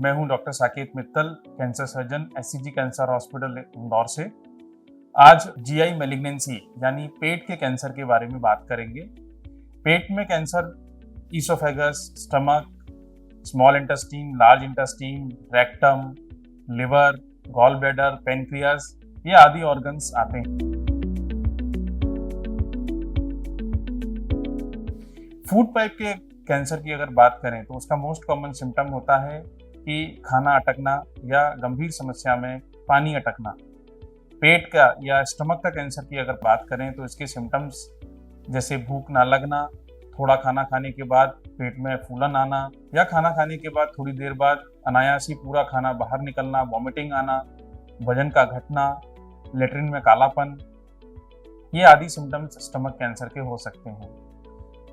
मैं हूं doctor Saket Mittal, cancer surgeon, SCG cancer hospital Indore से। आज जीआई मैलिग्नेंसी यानी पेट के कैंसर के बारे में बात करेंगे। पेट में cancer oesophagus, stomach, small intestine, large intestine, rectum, liver, gall bladder, pancreas, ये आदि ऑर्गन्स आते हैं। फूड पाइप के कैंसर की अगर बात करें तो उसका मोस्ट कॉमन सिम्टम होता है कि खाना अटकना या गंभीर समस्या में पानी अटकना। पेट का या स्टमक का कैंसर की अगर बात करें तो इसके सिम्टम्स जैसे भूख ना लगना, थोड़ा खाना खाने के बाद पेट में फूलन आना या खाना खाने के बाद थोड़ी देर बाद अनायास ही पूरा खाना बाहर निकलना, वॉमिटिंग आना, वजन का घटना, लेटरिन में कालापन, ये आदि सिम्टम्स स्टमक कैंसर के हो सकते हैं।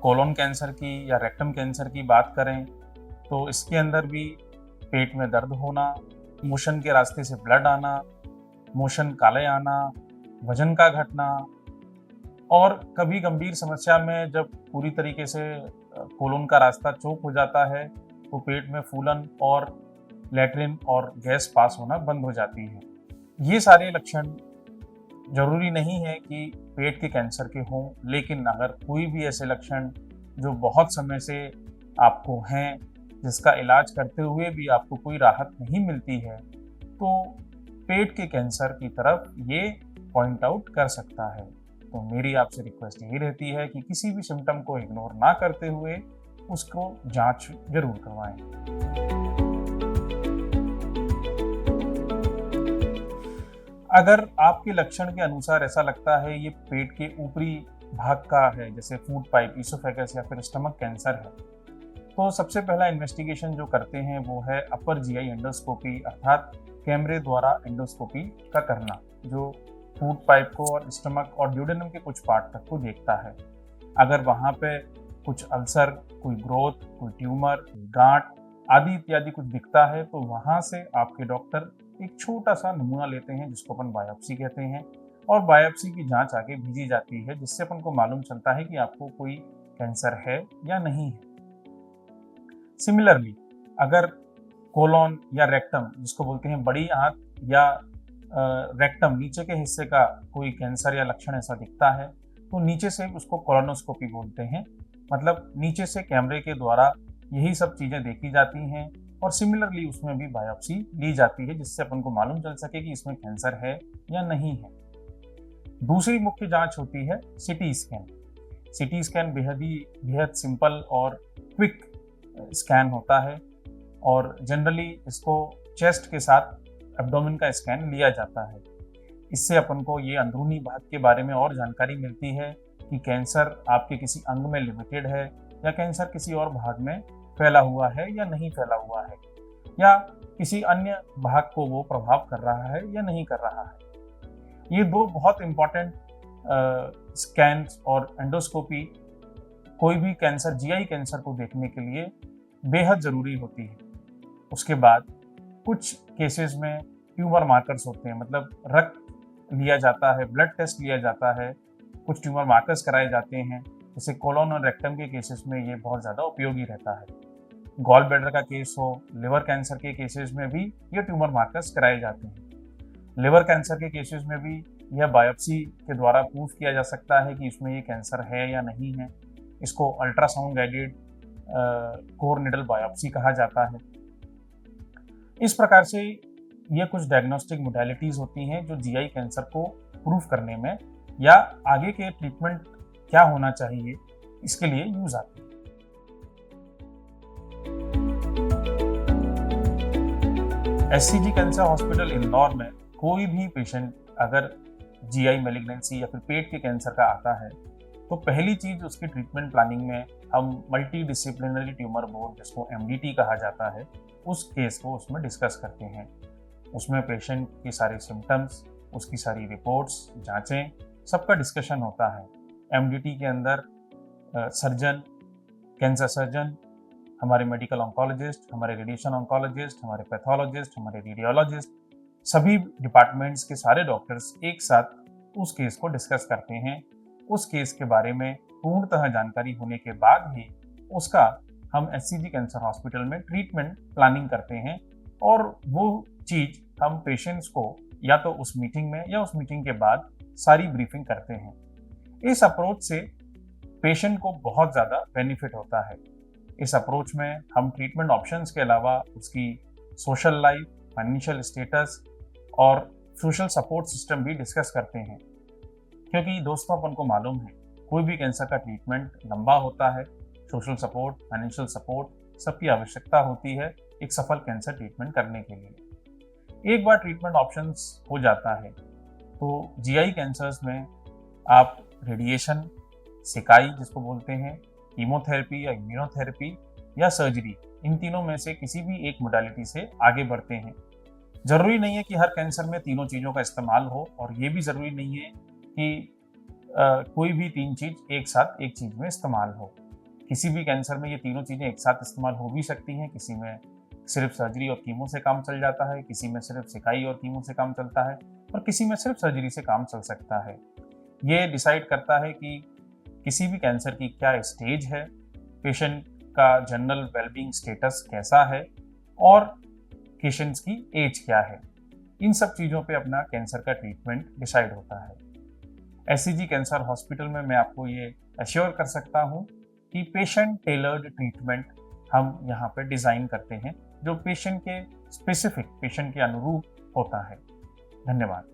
कोलोन कैंसर की या रेक्टम कैंसर की बात करें तो इसके अंदर भी पेट में दर्द होना, मोशन के रास्ते से ब्लड आना, मोशन काले आना, वजन का घटना, और कभी गंभीर समस्या में जब पूरी तरीके से कोलोन का रास्ता चौक हो जाता है तो पेट में फूलन और लेटरिन और गैस पास होना बंद हो जाती है। ये सारे लक्षण जरूरी नहीं है कि पेट के कैंसर के हों, लेकिन अगर कोई भी ऐसे लक्षण जो बहुत समय से आपको हैं, जिसका इलाज करते हुए भी आपको कोई राहत नहीं मिलती है, तो पेट के कैंसर की तरफ ये पॉइंट आउट कर सकता है। तो मेरी आपसे रिक्वेस्ट यही रहती है कि किसी भी सिम्टम को इग्नोर ना करते हुए उसको जांच जरूर करवाएं। अगर आपके लक्षण के अनुसार ऐसा लगता है ये पेट के ऊपरी भाग का है, जैसे फूड पाइप, ईसोफेगस या फिर स्टमक कैंसर है, तो सबसे पहला इन्वेस्टिगेशन जो करते हैं वो है अपर जीआई एंडोस्कोपी, अर्थात कैमरे द्वारा एंडोस्कोपी का करना, जो फूड पाइप को और स्टमक और ड्यूडेनम के कुछ पार्ट तक को देखता है। अगर वहाँ पे कुछ अल्सर, कोई ग्रोथ, कोई ट्यूमर, कोई गांठ आदि इत्यादि कुछ दिखता है तो वहाँ से आपके डॉक्टर एक छोटा सा नमूना लेते हैं जिसको अपन बायोप्सी कहते हैं, और बायोप्सी की जांच आगे भेजी जाती है, जिससे अपन को मालूम चलता है कि आपको कोई कैंसर है या नहीं है। सिमिलरली अगर कोलोन या रेक्टम, जिसको बोलते हैं बड़ी आंत, या रेक्टम नीचे के हिस्से का कोई कैंसर या लक्षण ऐसा दिखता है तो नीचे से उसको कोलोनोस्कोपी बोलते हैं। मतलब नीचे से कैमरे के द्वारा यही सब चीजें देखी जाती हैं और सिमिलरली उसमें भी बायोप्सी ली जाती है, जिससे अपन को मालूम चल सके कि इसमें कैंसर है या नहीं है। दूसरी मुख्य जांच होती है सीटी स्कैन। सीटी स्कैन बेहद सिंपल और क्विक स्कैन होता है और जनरली इसको चेस्ट के साथ एब्डोमेन का स्कैन लिया जाता है। इससे अपन को ये अंदरूनी भाग के बारे में और जानकारी मिलती है कि कैंसर आपके किसी अंग में लिमिटेड है या कैंसर किसी और भाग में फैला हुआ है या नहीं फैला हुआ है, या किसी अन्य भाग को वो प्रभाव कर रहा है या नहीं कर रहा है। ये दो बहुत इंपॉर्टेंट स्कैन और एंडोस्कोपी कोई भी कैंसर, जीआई कैंसर को देखने के लिए बेहद जरूरी होती है। उसके बाद कुछ केसेस में ट्यूमर मार्कर्स होते हैं, मतलब रक्त लिया जाता है, ब्लड टेस्ट लिया जाता है, कुछ ट्यूमर मार्कर्स कराए जाते हैं। जैसे कोलोन और रेक्टम के केसेस में ये बहुत ज़्यादा उपयोगी रहता है। गॉल ब्लैडर का केस हो, लिवर कैंसर के केसेस में भी ये ट्यूमर मार्कर्स कराए जाते हैं। लिवर कैंसर के केसेस में भी यह बायोप्सी के द्वारा प्रूफ किया जा सकता है कि इसमें ये कैंसर है या नहीं है। इसको ultrasound guided core needle biopsy कहा जाता है। इस प्रकार से ये कुछ डायग्नोस्टिक मोडालिटीज होती हैं जो जीआई कैंसर को प्रूफ करने में या आगे के ट्रीटमेंट क्या होना चाहिए इसके लिए यूज आती है। एससीजी कैंसर हॉस्पिटल इंदौर में कोई भी पेशेंट अगर जीआई मैलिग्नेंसी या फिर पेट के कैंसर का आता है तो पहली चीज उसकी ट्रीटमेंट प्लानिंग में हम मल्टी डिसिप्लिनरी ट्यूमर बोर्ड, जिसको एमडीटी कहा जाता है, उस केस को उसमें डिस्कस करते हैं। उसमें पेशेंट की सारे सिम्टम्स, उसकी सारी रिपोर्ट्स, जांचें, सबका डिस्कशन होता है। एमडीटी के अंदर सर्जन, कैंसर सर्जन, हमारे मेडिकल ऑन्कोलॉजिस्ट, हमारे रेडिएशन ऑन्कोलॉजिस्ट, हमारे पैथोलॉजिस्ट, हमारे रेडियोलॉजिस्ट, सभी डिपार्टमेंट्स के सारे डॉक्टर्स एक साथ उस केस को डिस्कस करते हैं। उस केस के बारे में पूर्णतः जानकारी होने के बाद ही उसका हम एससीजी कैंसर हॉस्पिटल में ट्रीटमेंट प्लानिंग करते हैं और वो चीज हम पेशेंट्स को या तो उस मीटिंग में या उस मीटिंग के बाद सारी ब्रीफिंग करते हैं। इस अप्रोच से पेशेंट को बहुत ज़्यादा बेनिफिट होता है। इस अप्रोच में हम ट्रीटमेंट ऑप्शंस के अलावा उसकी सोशल लाइफ, फाइनेंशियल स्टेटस और सोशल सपोर्ट सिस्टम भी डिस्कस करते हैं, क्योंकि दोस्तों अपन को मालूम है कोई भी कैंसर का ट्रीटमेंट लंबा होता है। सोशल सपोर्ट, फाइनेंशियल सपोर्ट सबकी आवश्यकता होती है एक सफल कैंसर ट्रीटमेंट करने के लिए। एक बार ट्रीटमेंट ऑप्शंस हो जाता है तो जीआई कैंसर्स में आप रेडिएशन, सिकाई जिसको बोलते हैं, कीमोथेरेपी या इम्यूनोथेरेपी या सर्जरी, इन तीनों में से किसी भी एक मोडालिटी से आगे बढ़ते हैं। जरूरी नहीं है कि हर कैंसर में तीनों चीज़ों का इस्तेमाल हो, और ये भी जरूरी नहीं है कि कोई भी तीन चीज एक साथ एक चीज में इस्तेमाल हो। किसी भी कैंसर में ये तीनों चीजें एक साथ इस्तेमाल हो भी सकती हैं। किसी में सिर्फ सर्जरी और कीमो से काम चल जाता है, किसी में सिर्फ सिकाई और कीमो से काम चलता है, और किसी में सिर्फ सर्जरी से काम चल सकता है। ये डिसाइड करता है कि किसी भी कैंसर की क्या स्टेज है, पेशेंट का जनरल वेलबींग स्टेटस कैसा है, और पेशेंट्स की एज क्या है। इन सब चीज़ों पे अपना कैंसर का ट्रीटमेंट डिसाइड होता है। एससीजी कैंसर हॉस्पिटल में मैं आपको ये अश्योर कर सकता हूँ कि पेशेंट टेलर्ड ट्रीटमेंट हम यहाँ पे डिज़ाइन करते हैं, जो पेशेंट के स्पेसिफिक, पेशेंट के अनुरूप होता है। धन्यवाद।